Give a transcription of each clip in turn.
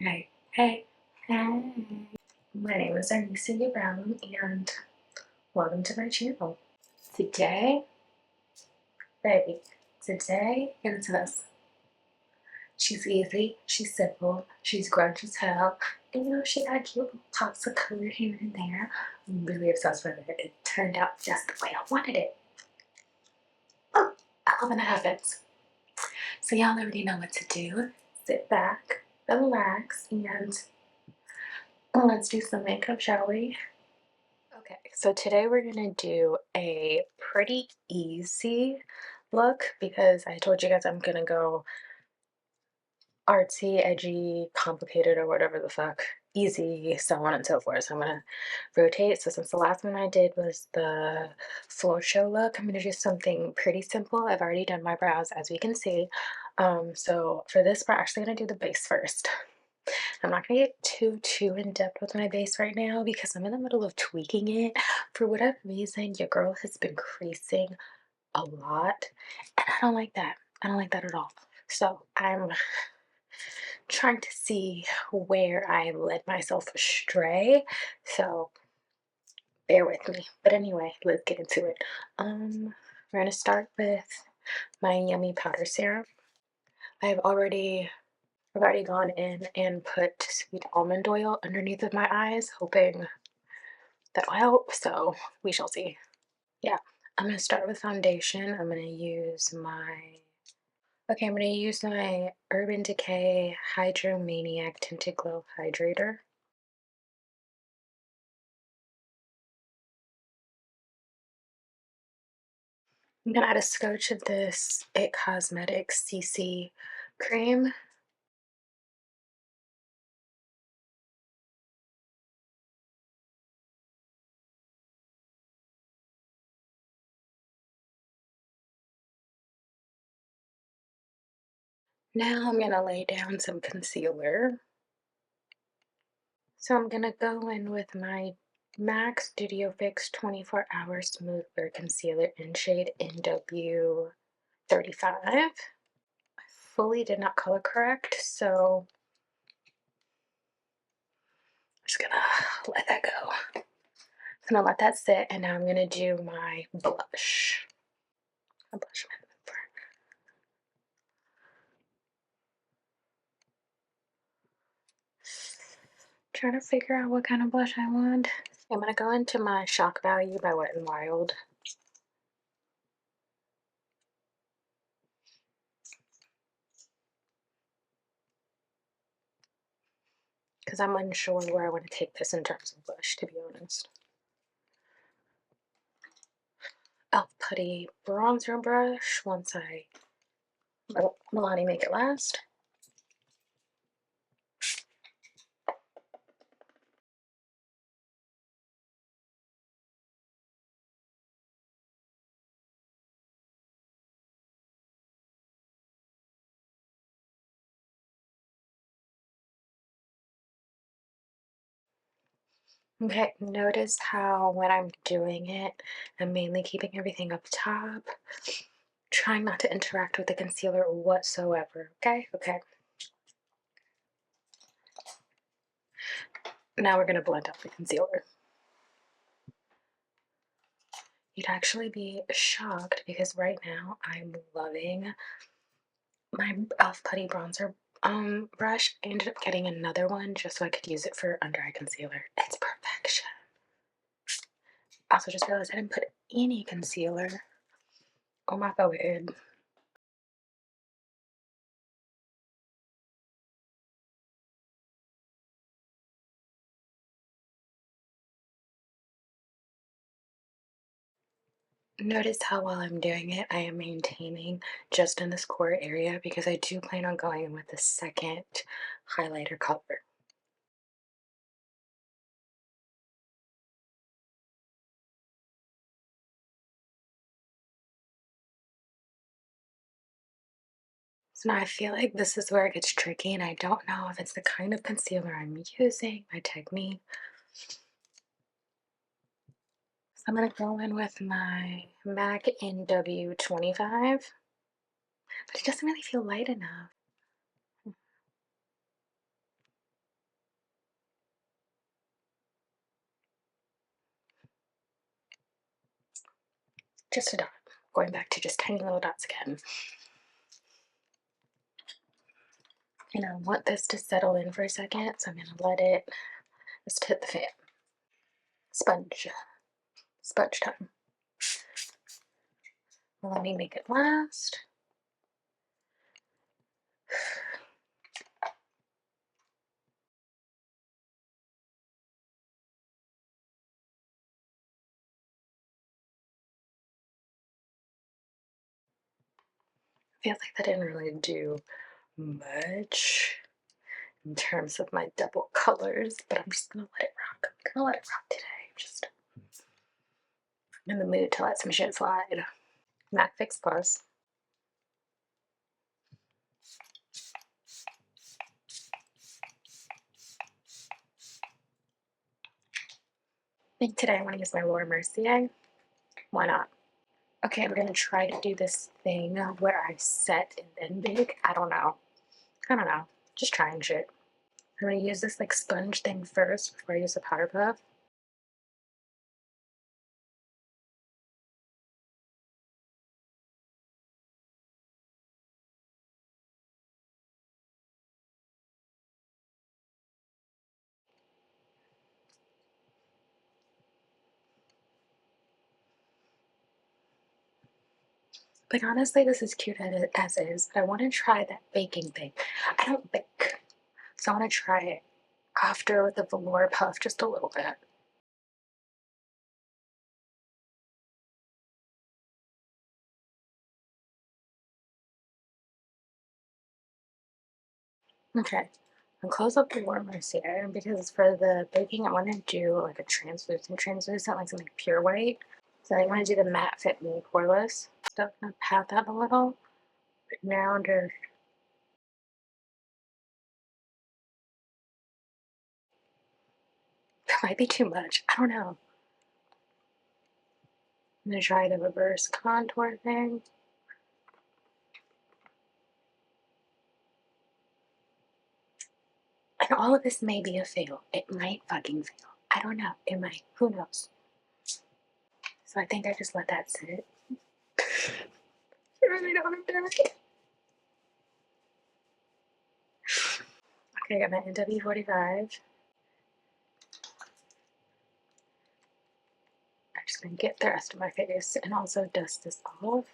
Hey, hey, hey. My name is Arnisa Brown and welcome to my channel. Today, baby, today it's this. She's easy, she's simple, she's grunge as hell, and she got cute little pops of color here and there. I'm really obsessed with it. It turned out just the way I wanted it. Oh, I love when that happens. So y'all already know what to do. Sit back, relax, and let's do some makeup, shall we? Okay, so today we're gonna do a pretty easy look because I told you guys I'm gonna go artsy, edgy, complicated, or whatever the fuck, easy, so on and so forth. So I'm gonna rotate. So since the last one I did was the floor show look, I'm gonna do something pretty simple. I've already done my brows, as we can see. So for this, we're actually gonna do the base first. I'm not gonna get too in depth with my base right now because I'm in the middle of tweaking it. For whatever reason, your girl has been creasing a lot, and I don't like that. I don't like that at all. So I'm trying to see where I led myself astray. So bear with me. But anyway, let's get into it. We're gonna start with my yummy powder serum. I've already gone in and put sweet almond oil underneath of my eyes, hoping that will help. So we shall see. Yeah, I'm gonna start with foundation. I'm gonna use my Urban Decay Hydromaniac Tinted Glow Hydrator. I'm gonna add a scotch of this It Cosmetics CC cream. Now I'm gonna lay down some concealer. So I'm gonna go in with my MAC Studio Fix 24 Hour Smooth Wear Concealer in shade NW35. I fully did not color correct, so I'm just gonna let that go. I'm gonna let that sit, and now I'm gonna do my blush. A blush remover. Trying to figure out what kind of blush I want. I'm gonna go into my Shock Value by Wet n Wild. Because I'm unsure where I want to take this in terms of blush, to be honest. I'll putty bronzer brush once I let Milani make it last. Okay, notice how when I'm doing it, I'm mainly keeping everything up top, trying not to interact with the concealer whatsoever. Okay, okay. Now we're gonna blend out the concealer. You'd actually be shocked because right now I'm loving my e.l.f. Putty Bronzer brush. I ended up getting another one just so I could use it for under eye concealer. It's perfection. Also just realized I didn't put any concealer on my forehead. Notice how while I'm doing it, I am maintaining just in this core area because I do plan on going in with the second highlighter color. So now I feel like this is where it gets tricky, and I don't know if it's the kind of concealer I'm using, my technique. So I'm going to go in with my MAC NW25, but it doesn't really feel light enough. Just a dot. Going back to just tiny little dots again. And I want this to settle in for a second, so I'm going to let it just hit the fan. Sponge. Sponge time. Let me make it last. Feels like that didn't really do much in terms of my double colors, but I'm just gonna let it rock. I'm gonna let it rock today. I'm just in the mood to let some shit slide. MAC Fix Plus. I think today I want to use my Laura Mercier. Why not? Okay, I'm gonna try to do this thing where I set and then bake. I don't know. Just trying shit. I'm gonna use this like sponge thing first before I use the powder puff. Like honestly, this is cute as is, but I want to try that baking thing. I don't bake, so I want to try it after with the velour puff just a little bit. Okay, I'll close up the warmer here because for the baking, I want to do like a translucent, like something pure white. So I want to do the matte fit me poreless. So I'm gonna pat that a little, but now under. That might be too much. I don't know. I'm gonna try the reverse contour thing. And all of this may be a fail. It might fucking fail. I don't know. It might. Who knows? So I think I just let that sit. I really don't want to do it. Okay, I got my NW45. I'm just gonna get the rest of my face and also dust this off.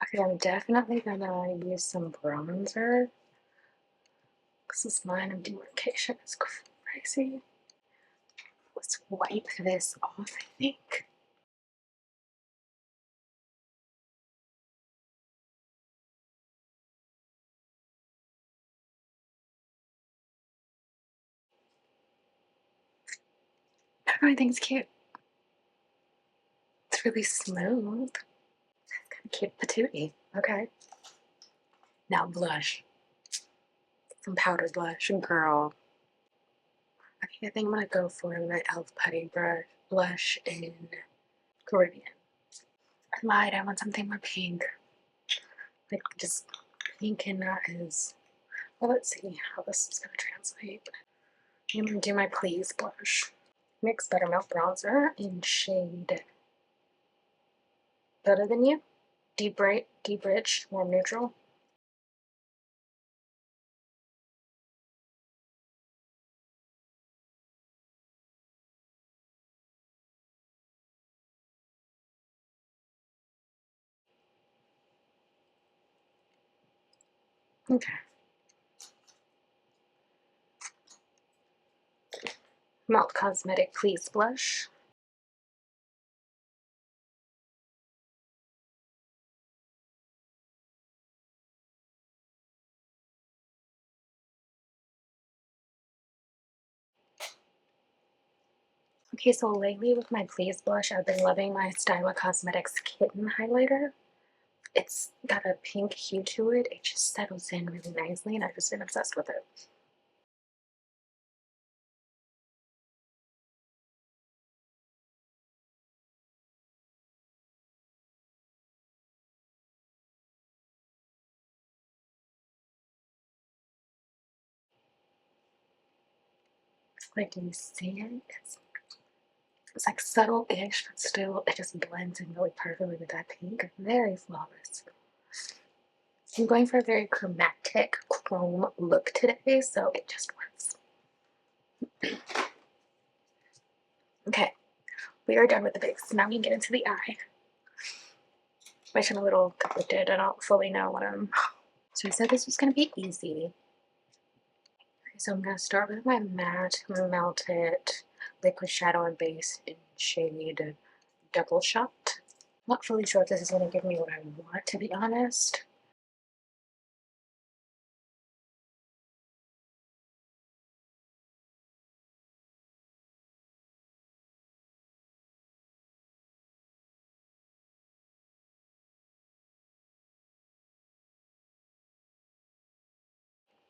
Okay, I'm definitely gonna use some bronzer because this line of demarcation is crazy. Let's wipe this off, I think. Everything's cute. It's really smooth. Kind of cute patootie. Okay. Now blush. Some powdered blush. Girl. Okay, I think I'm gonna go for my e.l.f. putty blush in Caribbean. I lied, I want something more pink. Like just pink and not as well. Let's see how this is gonna translate. I'm gonna do my Please blush. NYX Buttermilk Bronzer in shade Better Than You. Deep Rich, Warm Neutral. Okay. Melt Cosmetic Please blush. Okay, so lately with my Please blush, I've been loving my Styla Cosmetics Kitten Highlighter. It's got a pink hue to it. It just settles in really nicely, and I've just been obsessed with it. Like, do you see it? It's like subtle-ish, but still, it just blends in really perfectly with that pink. Very flawless. I'm going for a very chromatic chrome look today, so it just works. Okay, we are done with the base. Now we can get into the eye, which I'm a little conflicted. I don't fully know what I'm. So I said this was going to be easy. Okay, so I'm going to start with my matte melted liquid shadow and base in shade Double Shot. Not fully sure if this is going to give me what I want, to be honest.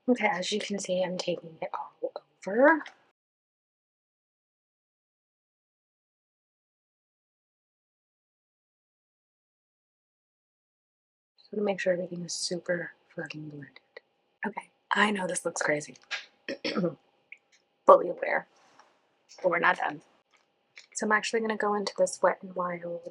Okay, as you can see, I'm taking it all over. So to make sure everything is super fucking blended. Okay, I know this looks crazy. Fully aware, but we're not done. So I'm actually going to go into this Wet n Wild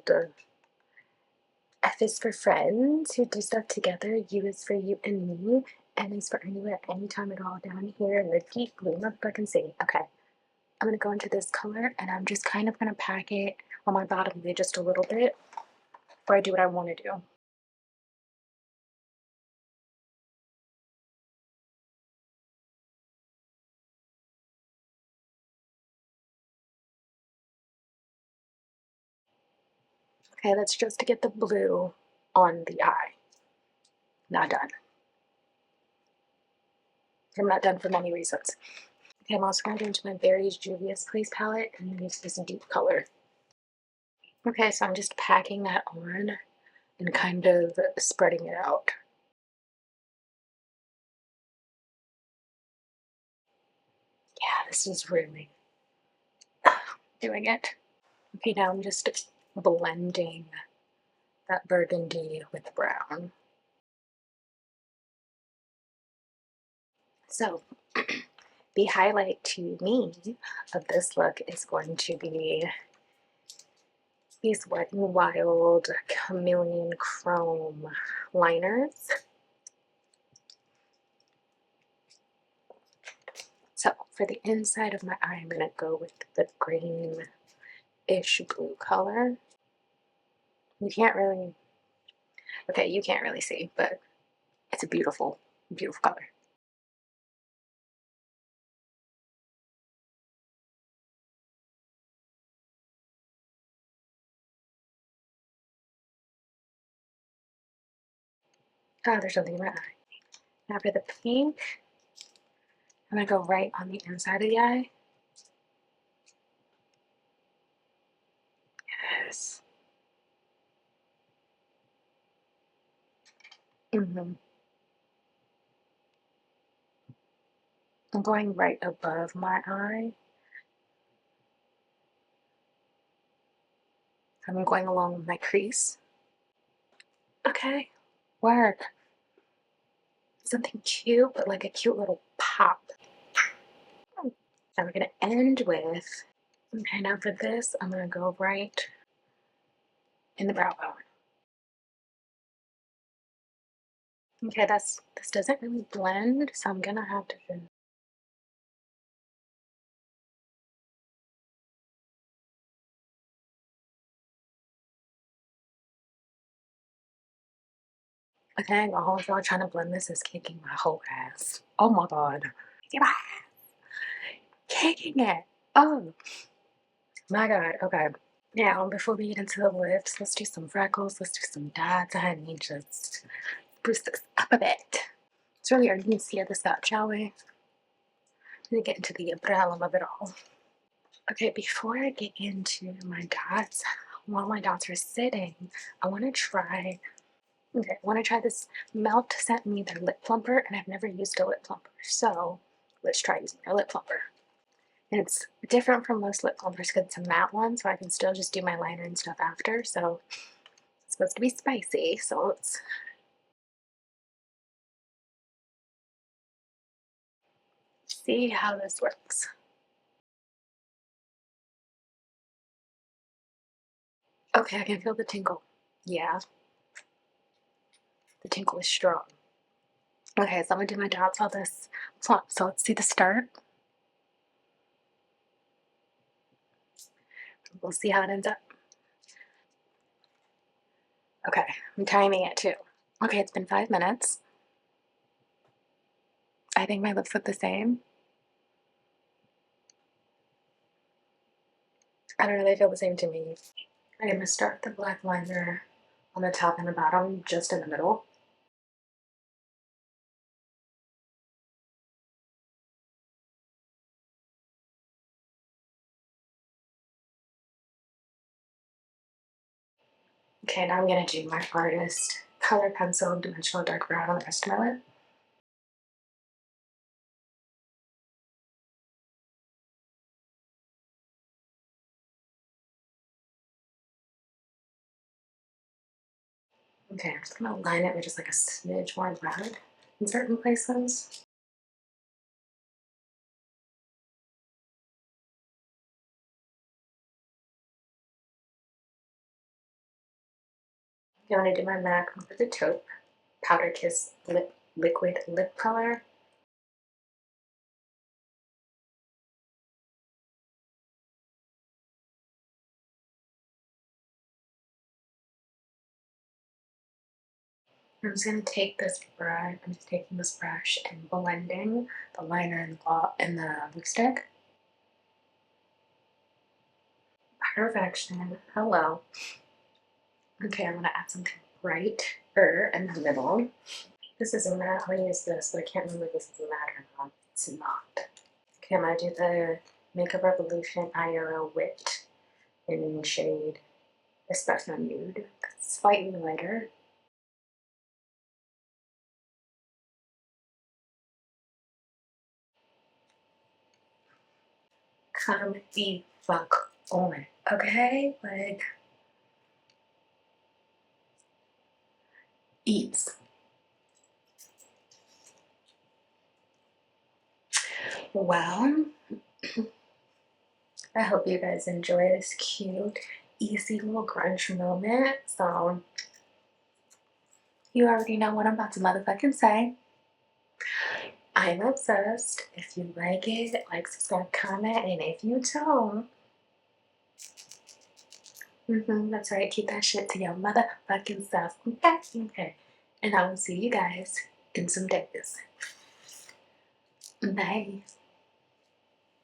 F is for friends who do stuff together, U is for you and me, N is for anywhere, anytime at all, down here in the deep blue motherfucking sea. Okay, I'm going to go into this color and I'm just kind of going to pack it on my bottom lid just a little bit before I do what I want to do. Okay, that's just to get the blue on the eye. Not done. I'm not done for many reasons. Okay, I'm also going to go into my Berries Juvia's Place palette and use this deep color. Okay, so I'm just packing that on and kind of spreading it out. Yeah, this is really doing it. Okay, now I'm just blending that burgundy with brown. So, the highlight to me of this look is going to be these Wet n Wild Chameleon Chrome liners. So for the inside of my eye, I'm going to go with the greenish blue color. You can't really, okay, you can't really see, but it's a beautiful, beautiful color. Ah, there's something in my eye. Now for the pink, I'm going to go right on the inside of the eye. Yes. I'm going right above my eye. I'm going along my crease. Okay, work. Something cute, but like a cute little pop. And we're gonna end with, okay, now for this, I'm gonna go right in the brow bone. Okay, this doesn't really blend, so I'm gonna have to. Okay, the whole y'all trying to blend this is kicking my whole ass. Oh my god. Kicking my ass. Kicking it. Oh my god. Okay. Now, before we get into the lips, let's do some freckles. Let's do some dots. I need just boost this up a bit. It's really urgency at the start, shall we? Let me get into the problem of it all. Okay, before I get into my dots, while my dots are sitting, I want to try. Okay, I want to try this. Melt sent me their lip plumper, and I've never used a lip plumper, so let's try using their lip plumper. And it's different from most lip plumpers because it's a matte one, so I can still just do my liner and stuff after. So it's supposed to be spicy, so let's see how this works. Okay, I can feel the tingle. Yeah, the tingle is strong. Okay, so I'm gonna do my dots all this. So let's see the start. We'll see how it ends up. Okay, I'm timing it too. Okay, it's been 5 minutes. I think my lips look the same. I don't know, they feel the same to me. I'm gonna start the black liner on the top and the bottom, just in the middle. Okay, now I'm gonna do my artist color pencil dimensional dark brown on the rest of my lip. Okay, I'm just gonna line it with just like a smidge more black in certain places. I'm gonna do my MAC with the taupe powder kiss liquid lip color. I'm just gonna take this brush. I'm just taking this brush and blending the liner and the lipstick. Perfection. Hello. Okay, I'm gonna add something brighter in the middle. This is a matte. I'm gonna use this, but I can't remember if this is a matte or not. It's not. Okay, I'm gonna do the Makeup Revolution IRL Wit in shade Espresso Nude. Slightly lighter. Come the fuck on, okay? Like, eats. Well, I hope you guys enjoy this cute, easy little grunge moment. So, you already know what I'm about to motherfucking say. I'm obsessed. If you like it, like, subscribe, comment, and if you don't, that's right, keep that shit to your motherfucking self. Okay? Okay. And I will see you guys in some days. Bye.